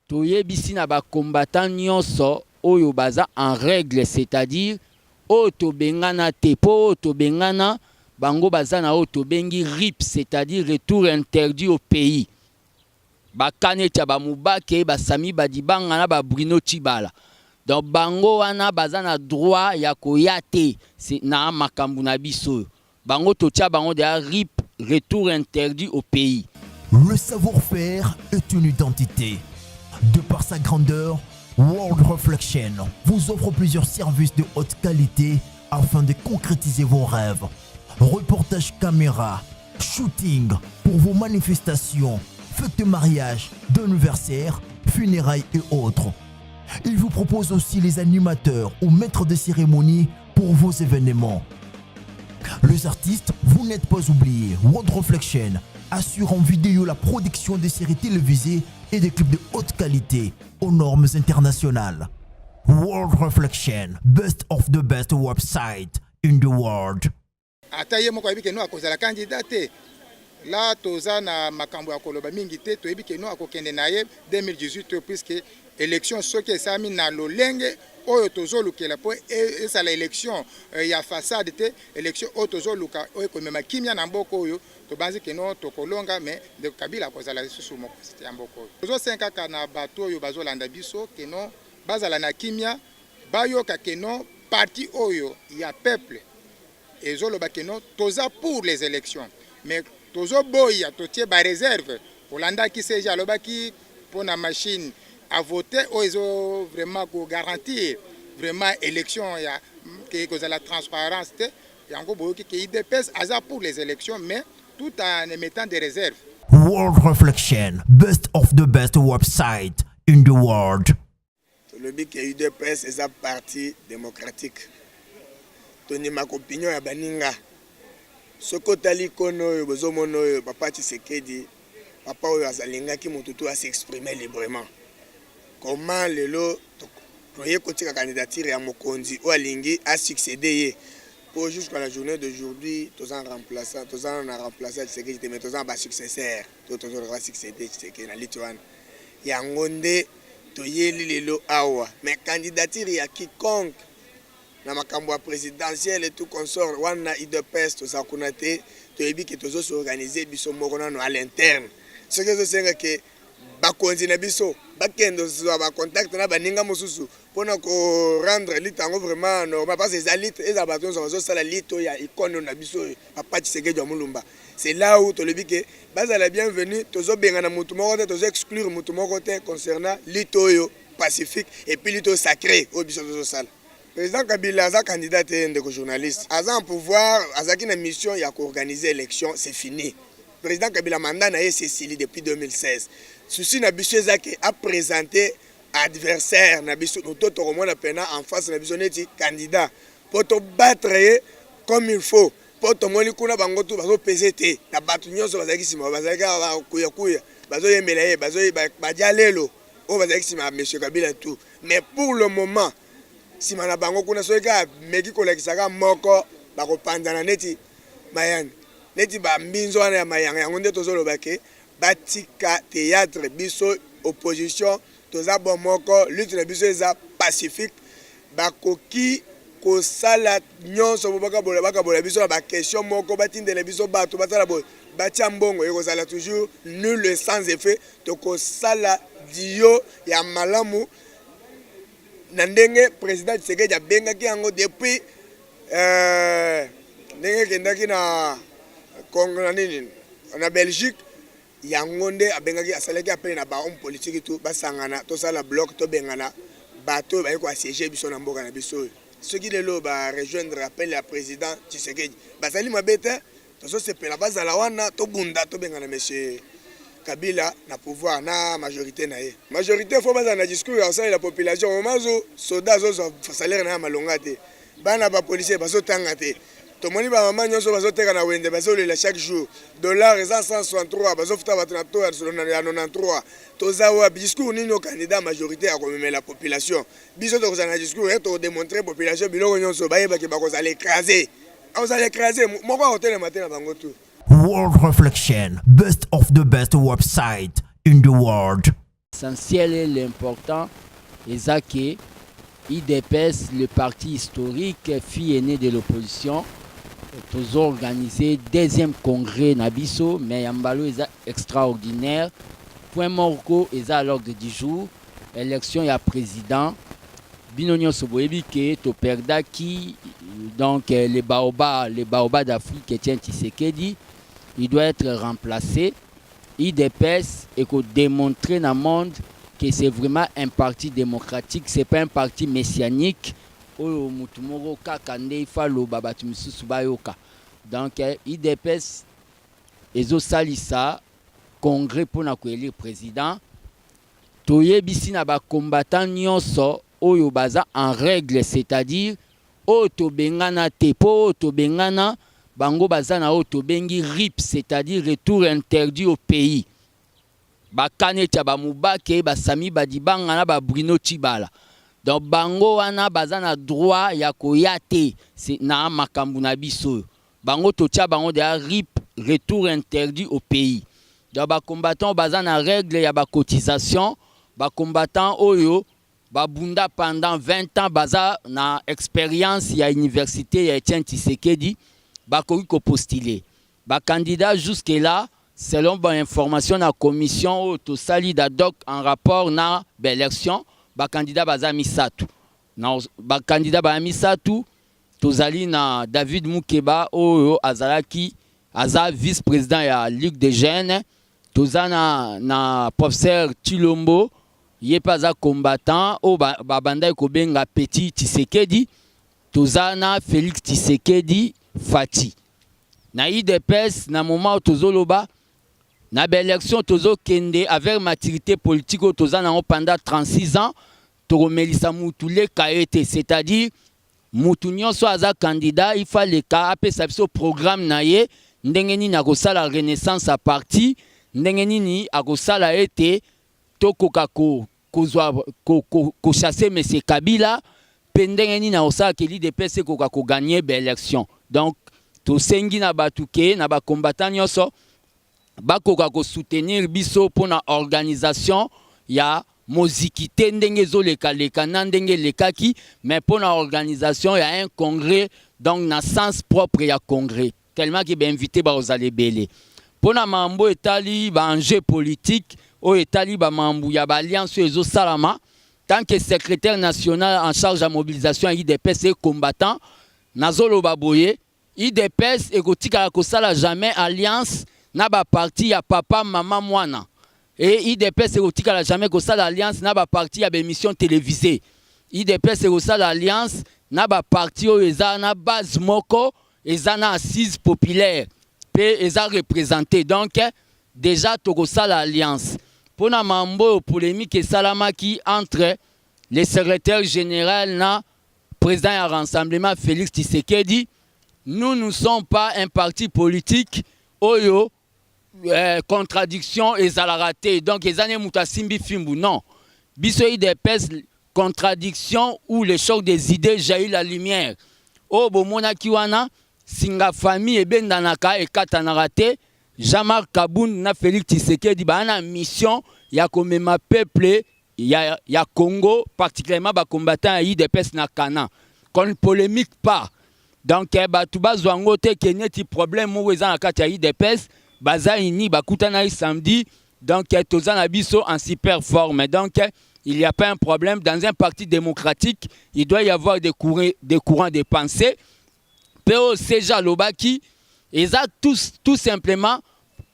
toyebisi na ba combattant nyonso oyo baza en règle, c'est-à-dire oyo tobengana te po oyo tobengana bango baza na oyo tobengi RIP, c'est-à-dire retour interdit au pays. Bakaneti ba Mubake, ba Sami Badibanga na ba Bruno Chibala. Donc bango wana baza na droit ya koya te na makambu na biso. Bango totia bango de RIP, retour interdit au pays. Le savoir-faire est une identité. De par sa grandeur, World Reflection vous offre plusieurs services de haute qualité afin de concrétiser vos rêves. Reportage caméra, shooting pour vos manifestations, fêtes de mariage, d'anniversaire, funérailles et autres. Il vous propose aussi les animateurs ou maîtres de cérémonie pour vos événements. Les artistes, vous n'êtes pas oubliés. World Reflection assure en vidéo la production des séries télévisées et des clips de haute qualité aux normes internationales. World Reflection, best of the best website in the world. Ataye moko yebi ke no akozala candidat là toza na makambo ya koloba mingi te toyebi ke no akokende na ye 2018 puisque élection soki esami na lolenge oyo tozolukela po esala élection ya façade te élection oyo tozoluka oyo komema kimia na mboka oyo tobanzi ke no tokolonga mais de Kabila kozala lisusu moko ya mboka oyo tozosenga kaka na bato oyo bazolanda biso ke no bazala na kimia bayoka ke no parti oyo ya peuple ezoloba ke no toza pour les élections mais tozo boya totie ba réserve polanda ki seja alobaki pona machine à voter oyo vraiment ko garantir vraiment élection ya que kozala transparence te yango boyoki ke IDPS aza pour les élections mais tout en émettant des réserves. World Reflection, best of the best website in the world. Le but que UDPS est un parti démocratique. Tony ma opinion ya baninga. Soko tali kono bozo mono papa Tshisekedi papa oyo azalinga ki mututu a s'exprimer librement. Comment lelo toye kotika candidature ya mokonzi o alingi a succéder pour jusqu'à la journée d'aujourd'hui tous en remplaçant Tshisekedi mais tous en bas successeur tous va succéder Tshisekedi na Lituanie. Yangonde toyeli lelo awa mais candidature ya quiconque na makambo ya présidentielle et tout consort wana IDPS to sakunate to yebi ke tozo s'organiser biso moko nano à l'interne ce que je sais que bakonzi na biso bakendo zo ba contact na baninga mosusu pona ko rendre litango vraiment normal parce que les élites et abaton zo sala lito ya ikono na biso papa Tshisekedi Mulumba. C'est là où to lebi ke bazala bienvenue tozo benga na mutu moko tozo exclure mutu moko te concernant lito yo pacifique et puis lito sacré au biso zo sala. Président Kabila a candidat de journaliste. A un pouvoir, a une mission, il a organiser l'élection, c'est fini. Président Kabila mandat na Cécilie depuis 2016. Souci na biso a présenté adversaire na biso notre romana pena en face na biso neti candidat pour te battre comme il faut. Pour te moni kuna bango tu bazo peser te. Na batu nyonso bazaki sima bazaki kuya bazo yemela ye bazo bajalelo o bazaki sima monsieur Kabila tout. Mais pour le moment si mana bango kuna soka meki kolekisaka moko bakopanzana neti mayani neti ba mbinzo wana ya mayanga yango nde tozoloba ke batika théâtre biso opposition toza bon moko lutte na biso eza pacifique bakoki kosala nyonso bakabola biso na ba question moko batindela biso bato batala boy batia mbongo ekozala toujours nul et sans effet tokosala dio ya malamu Nandenge président Tshisekedi a bengaki yango depuis ndenge kendaki na Congo na Belgique yango nde abengaki asalaki appel na ba homme politique tout basangana to sala bloc to bengana bato ba ko assiéger biso na mboka na biso ceux qui lelo ba rejoindre appel ya président Tshisekedi basali mabete to so sepela bazala wana to bunda to bengana monsieur Kabila na pouvoir na majorité na ye. Majorité faut baza na discours ya la population au mazo soda zo salaire na malonga te. Bana ba policier bazo tanga te. To moni ba mama nyonso bazo teka na wende bazo le chaque jour. Dollar eza 163 bazo futa ba 33 sur na 93. Toza wa discours nini au candidat majorité a comme la population. Biso to na discours et to démontrer population biloko nyonso ba yeba ke ba ko za l'écraser. On va l'écraser moko hotel matin na bango tout. World Reflection, best of the best website in the world. L'essentiel et l'important est que IDPS, le parti historique, fille aînée de l'opposition, tous organisé deuxième congrès Nabiso, mais Yambalo est extraordinaire. Point Morco est à l'ordre du jour. Élection y a président. Binonio Soboebi qui est au perda qui donc les baobas d'Afrique Etienne Tshisekedi, il doit être remplacé. IDPS et qu'on démontrer dans le monde que c'est vraiment un parti démocratique, c'est pas un parti messianique. Donc IDPS ezo salisa congrès pour élire président. Toyebisi na ba combattant nyonso oyo baza en règle, c'est-à-dire oto bengana tepo oto bengana bango baza na oto bengi RIP, c'est-à-dire retour interdit au pays. Bakane tia ba mubake ba Sami Badibanga na ba Bruno Tshibala. Donc bango wana baza na droit ya koyate c'est na makambu na biso. Bango totia bango de RIP, retour interdit au pays. Donc ba combattant baza na règle ya ba cotisation, ba combattant oyo ba bunda pendant 20 ans baza na expérience ya université ya Etienne Tshisekedi, ba koki ko postuler. Ba candidat jusque là selon bonne information na commission auto sali d'adhoc en rapport na l'élection, ba candidat baza misatu. Na ba candidat ba misatu tozali na David Mukeba oyo azalaki aza vice-président ya Ligue des Jeunes, tozana na professeur Chilombo yé pas un combattant au babanda kobenga Petit Tshisekedi, tozana Félix Tshisekedi Fati. Na IDPS na moment tozoloba na élection tozo kende avec maturité politique tozana pendant 36 ans tomelisa mutu le kaete, c'est-à-dire mutu nyonso aza candidat il fallait ka apesa biso programme na ye ndenge nini akosala renaissance à parti, ndenge nini akosala ete tokoka ko chasser M. Kabila pendenge nini akosala ke l'IDPS koka ko gagner l'élection. Donc to sengi na batuke na ba combattant nyonso bakoka ko soutenir biso pour na organisation ya moziki te ndenge ezoleka leka na ndenge lekaki, mais pour la organisation il y a un congrès, donc na sens propre ya congrès tellement que ben invité ba ozale belé pour na mambo etali ba enjeu politique o etali ba mambo ya ba alliance ezo salama tant que secrétaire national en charge de mobilisation IDPS et combattant nazolo baboye IDPS e kotika ko sala jamais alliance na ba parti ya papa maman mwana. Et IDPS est aussi jamais que ça l'alliance n'a pas parti à émission télévisée. IDPS est aussi l'alliance n'a pas parti au na base moko et na assise populaire et eza représenté. Donc déjà to ça l'alliance. Pour na mambo polémique salamaki entre le secrétaire général na président du rassemblement Félix Tshisekedi, nous ne sommes pas un parti politique oyo contradiction et raté. Donc les années mutasimbi fimbu non. Biso IDPS contradiction ou le choc des idées jaillit la lumière. Oh bomona kiwana singa famille et bendanaka et katanarate Jean-Marc Kaboun na Félix Tshisekedi ba na mission ya komema peuple ya Congo particulièrement ba combattant IDPS na Kana. Qu'on polémique pas. Donc ba tuba zwango te keneti problème ou ezana kati ya IDPS Bazaini Bakutana samedi, donc Tozana Biso en super forme. Donc il n'y a pas un problème. Dans un parti démocratique, il doit y avoir des courants de pensée. Pero Seja Lobaki, ils ont tout simplement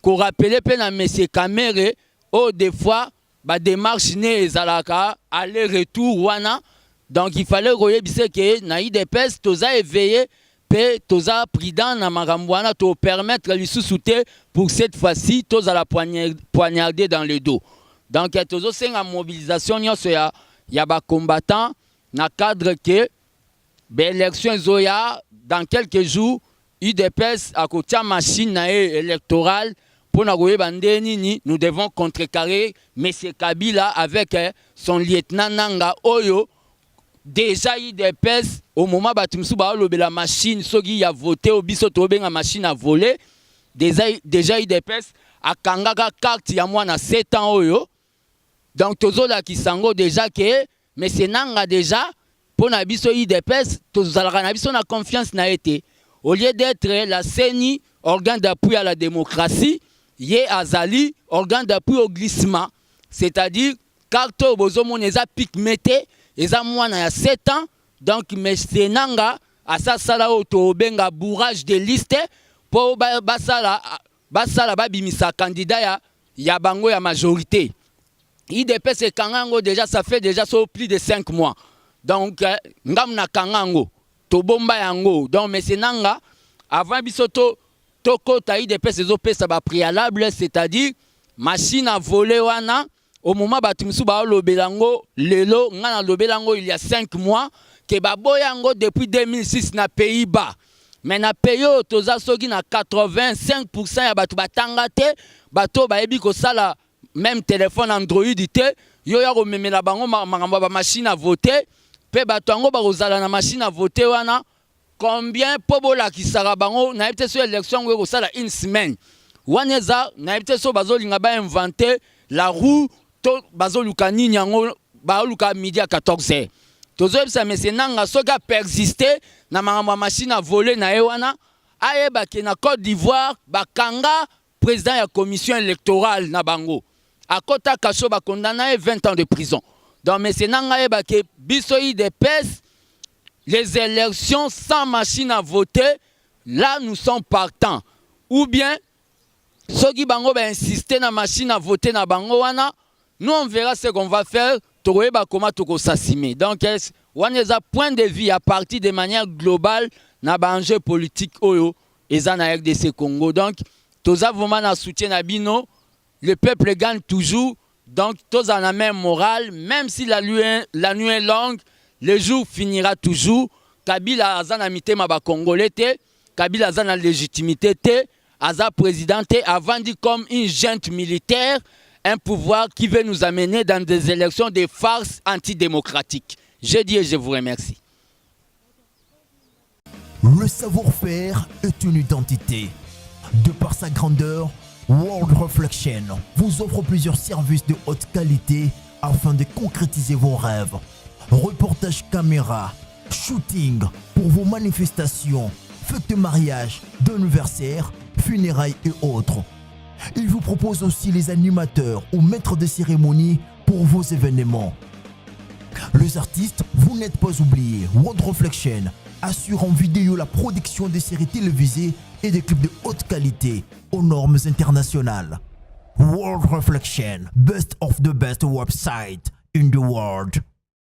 qu'on rappelait à M. Kamere, ou des fois, bah, démarche né Zalaka, aller-retour, wana. Donc il fallait que na IDPS, Toza éveillé. Pe toza prudent na marambwana to permettre lui sous-souter pour cette fois-ci toza la poignarder dans le dos. Donc tozo senga mobilisation nyonso ya ba combattant na cadre que l'élection zoya dans quelques jours IDPS a kotia machine électorale pour na koyeba nini nous devons contrecarrer M. Kabila avec son lieutenant Nanga Oyo. Déjà IDPS au moment batumsu ba lobe la machine soki ya voté au biso to benga machine à voler déjà IDPS a kangaka carte ya mwana 7 ans oyo Donc tozola kisango déjà que mais c'est nanga déjà pour na biso IDPS tozalaka na biso na confiance na été. Au lieu d'être la CENI, organe d'appui à la démocratie, yé azali organe d'appui au glissement. C'est-à-dire quand bozomon eza pikmete eza mwana ya 7 ans donc mais c'est nanga asa sala auto benga bourrage de liste pour basala babimisa candidat ya bango ya majorité. IDPS et Kangango déjà ça fait déjà plus de 5 mois. Donc ngam na Kangango to bomba yango. Donc mais c'est nanga avant bisoto toko ta IDPS ezopesa ba préalable, c'est-à-dire machine à voler wana au moment batumsu ba lobelango lelo ngana lobelango il y a 5 mois que baboyango depuis 2006 na Pays-Bas. Mais na payo toza soki na 85% ya batu batanga te, bato bayebi ko sala même téléphone Android te, yo ya komemela bango makambo ba machine à voter, pe bato yango ba kozala na machine à voter wana combien po bolakisaka bango na yebite so élection ngo kosala une semaine. Waneza na yebite so bazolinga ba inventer la roue to bazoluka nini yango baluka midi à 14h. Tozoyebisa mese nanga soki a persister na makambo machine à voler na ewana ayeba ke na Côte d'Ivoire bakanga président ya commission électorale na bango akota kaso ba condamné 20 ans de prison. Donc mese nanga ayeba ke biso IDPS les élections sans machine à voter là nous sommes partants. Ou bien soki bango ba insister na machine à voter na bango wana nous on verra ce qu'on va faire. Donc, on a point de vue à partir de manière globale na enjeu politique oyo eza na RDC Congo. Donc, tous avons un soutien à Bino, le peuple gagne toujours. Donc, tous en la même morale, même si la nuit est longue, le jour finira toujours. Kabila a na mitema ba Congolais te, Kabila a na légitimité te, aza président te, avant dit comme une junte militaire. Un pouvoir qui veut nous amener dans des élections de farce antidémocratiques. Je dis et je vous remercie. Le savoir-faire est une identité. De par sa grandeur, World Reflection vous offre plusieurs services de haute qualité afin de concrétiser vos rêves. Reportage caméra, shooting pour vos manifestations, fêtes de mariage, d'anniversaire, funérailles et autres. Il vous propose aussi les animateurs ou maîtres de cérémonie pour vos événements. Les artistes, vous n'êtes pas oubliés. World Reflection assure en vidéo la production des séries télévisées et des clips de haute qualité aux normes internationales. World Reflection, best of the best website in the world.